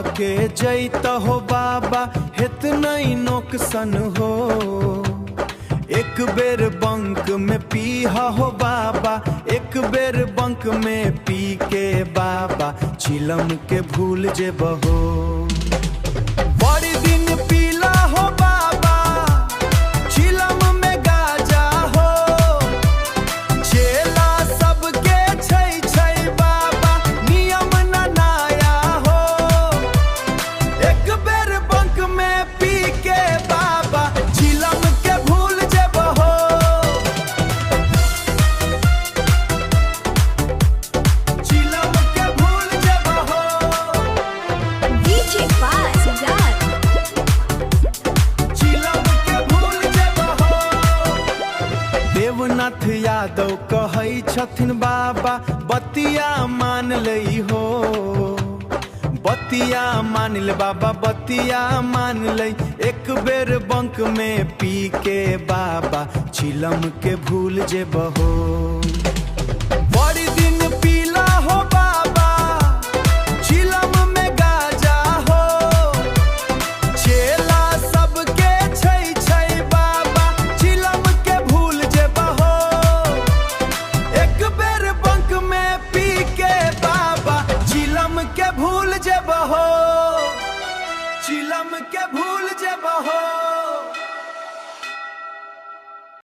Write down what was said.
के जैत हो बाबा हेत नहीं नोकसन हो। एक बेर बंक में पीहा हो बाबा, एक बेर बंक में पी के बाबा चिलम के भूल जेबहो। बड़ी दिन पीला हो बाबा चिलम में गाजा हो। चेला सबके छै छै बाबा नियम न नया हो। एक बेर बंक में पी के बाबा चिलम के भूल जेबहो। चिलम के भूल जेबहो। DJ Fazat. चिलम के भूल जेबहो। देवनाथ यादव कहै छथिन बाबा बतिया मान लई हो। बतिया मान ले बाबा बतिया मान ले। एक बेर बंक में पी के बाबा चिलम के भूल जेबहो। बड़ी दिन पीला हो बाबा चिलम में गाजा हो। चेला सबके छै छै बाबा चिलम के भूल जेबहो। एक बेर बंक में पी के बाबा चिलम के भूल जेबहो। चिलम के भूल जेबहो।